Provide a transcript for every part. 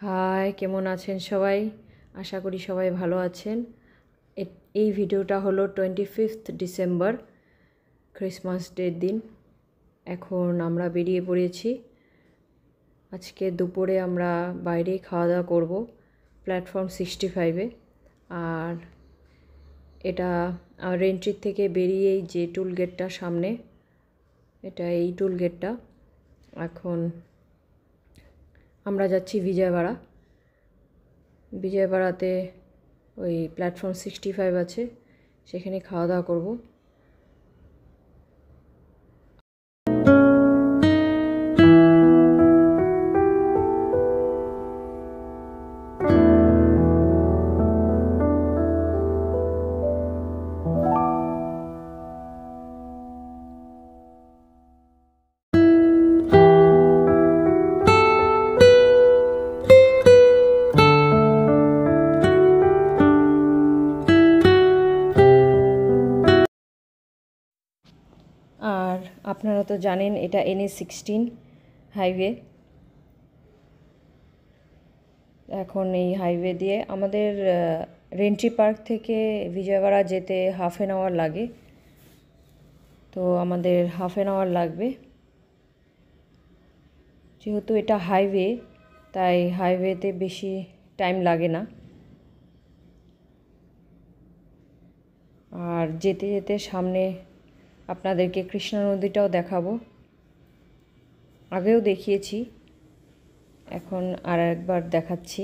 High, কেমন আছেন সবাই? আশা করি সবাই ভালো আছেন। এই ভিডিওটা হলো 25 ডিসেম্বর, ক্রিসমাস ডের দিন। এখন আমরা বেরিয়ে পড়েছি। আজকে দুপুরে আমরা বাইরে খাওয়া দাওয়া করবো প্ল্যাটফর্ম 65-এ। আর এটা রেন্ট্রির থেকে বেরিয়েই যে টুল গেটটা সামনে, এটা এই টুল গেটটা। এখন আমরা যাচ্ছি বিজয়বাড়াতে ওই প্ল্যাটফর্ম 65 আছে, সেখানে খাওয়া দাওয়া করবো। আর আপনারা তো জানেন এটা NH-16 হাইওয়ে। এখন এই হাইওয়ে দিয়ে আমাদের রেন্ট্রি পার্ক থেকে বিজয়বাড়া যেতে হাফ অ্যান আওয়ার লাগে, তো আমাদের হাফ অ্যান আওয়ার লাগবে। যেহেতু এটা হাইওয়ে, তাই হাইওয়েতে বেশি টাইম লাগে না। আর যেতে যেতে সামনে আপনাদেরকে কৃষ্ণা নদীটাও দেখাবো। আগেও দেখিয়েছি, এখন আর একবার দেখাচ্ছি।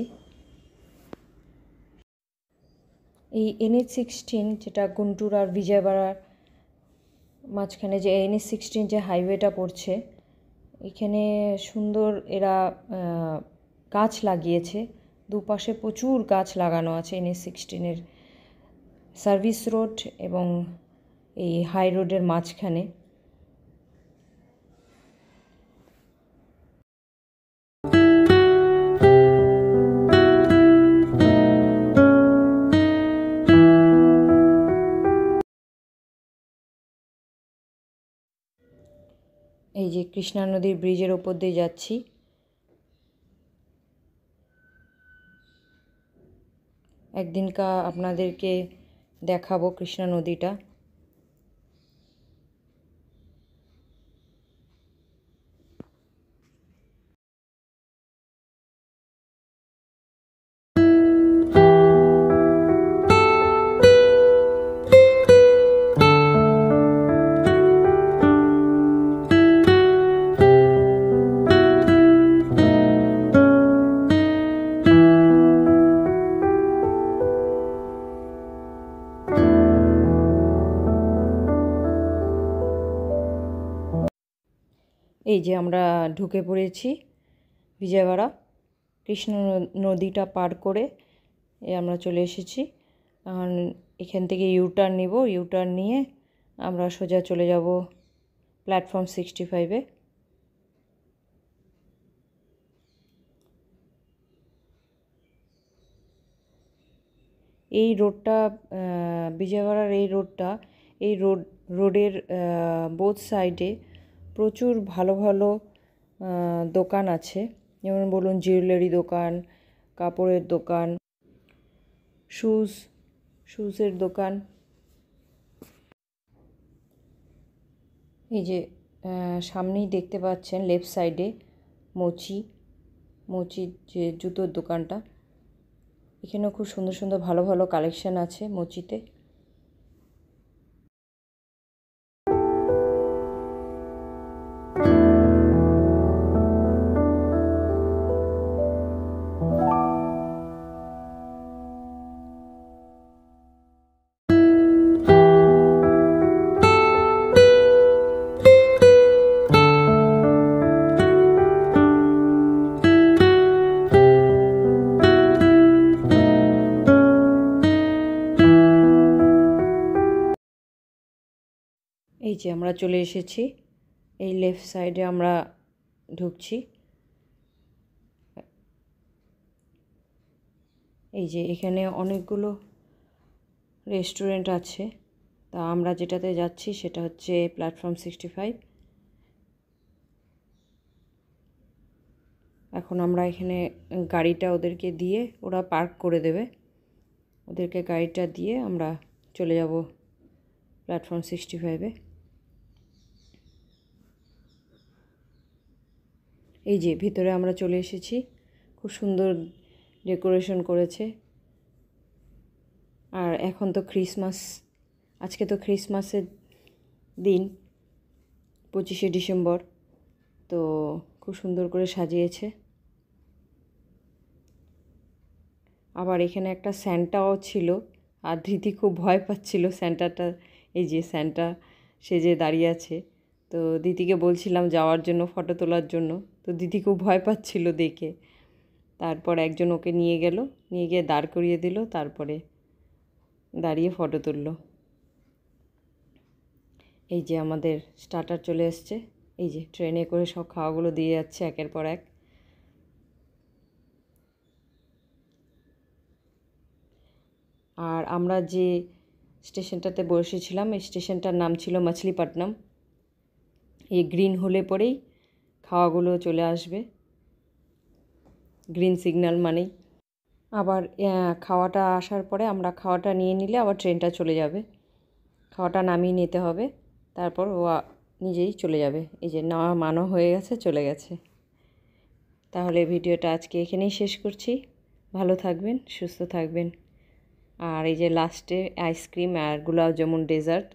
এই NH-16 যেটা গুন্টুর আর বিজয়বাড়ার মাঝখানে যে NH-16 যে হাইওয়েটা পড়ছে, এখানে সুন্দর এরা গাছ লাগিয়েছে। দুপাশে প্রচুর গাছ লাগানো আছে NH-16-এর সার্ভিস রোড এবং এই হাই রোডের মাঝখানে। এই যে কৃষ্ণা নদীর ব্রিজের ওপর দিয়ে যাচ্ছি। একদিনকা আপনাদেরকে দেখাবো কৃষ্ণা নদীটা। এই যে আমরা ঢুকে পড়েছি বিজয়বাড়া। কৃষ্ণ নদীটা পার করে আমরা চলে এসেছি। এখান থেকে ইউটার্ন নিব, ইউটার্ন নিয়ে আমরা সোজা চলে যাব প্ল্যাটফর্ম 65-এ। এই রোডটা বিজয়বাড়ার এই রোডের বোথ সাইডে প্রচুর ভালো ভালো দোকান আছে। যেমন বলুন, জুয়েলারি দোকান, কাপড়ের দোকান, শুজের দোকান। এই যে সামনেই দেখতে পাচ্ছেন লেফট সাইডে মোচির যে জুতোর দোকানটা, এখানেও খুব সুন্দর সুন্দর ভালো ভালো কালেকশান আছে মোচিতে। এই যে আমরা চলে এসেছি, এই লেফট সাইডে আমরা ঢুকছি। এই যে এখানে অনেকগুলো রেস্টুরেন্ট আছে, তা আমরা যেটাতে যাচ্ছি সেটা হচ্ছে প্ল্যাটফর্ম 65। এখন আমরা এখানে গাড়িটা ওদেরকে দিয়ে ওরা পার্ক করে দেবে, ওদেরকে গাড়িটা দিয়ে আমরা চলে যাব প্ল্যাটফর্ম 65-এ। এই যে ভিতরে আমরা চলে এসেছি, খুব সুন্দর ডেকোরেশন করেছে। আর এখন তো ক্রিসমাস, আজকে তো ক্রিসমাসের দিন, 25শে ডিসেম্বর, তো খুব সুন্দর করে সাজিয়েছে। আবার এখানে একটা স্যান্টাও ছিল, আর ধৃতি খুব ভয় পাচ্ছিল স্যান্টাটা, এই যে স্যান্টা সেজে দাঁড়িয়ে আছে। তো দিদিকে বলছিলাম যাওয়ার জন্য, ফটো তোলার জন্য, তো দিদি খুব ভয় পাচ্ছিল দেখে। তারপর একজন ওকে নিয়ে গিয়ে দাঁড় করিয়ে দিল, তারপরে দাঁড়িয়ে ফটো তুললো। এই যে আমাদের স্টার্টার চলে এসছে, এই যে ট্রেনে করে সব খাওয়াগুলো দিয়ে যাচ্ছে একের পর এক। আর আমরা যে স্টেশনটাতে বসেছিলাম, এই স্টেশনটার নাম ছিল মাছলিপট্টনম। এই গ্রিন হলে পরেই খাওয়াগুলো চলে আসবে, গ্রিন সিগন্যাল মানেই। আবার খাওয়াটা আসার পরে আমরা খাওয়াটা নিয়ে নিলে আবার ট্রেনটা চলে যাবে, খাওয়াটা নামিয়ে নিতে হবে, তারপর ও নিজেই চলে যাবে। এই যে নেওয়া মানো হয়ে গেছে, চলে গেছে। তাহলে ভিডিওটা আজকে এখানেই শেষ করছি। ভালো থাকবেন, সুস্থ থাকবেন। আর এই যে লাস্টে আইসক্রিম আর গোলাপ জামুন ডেজার্ট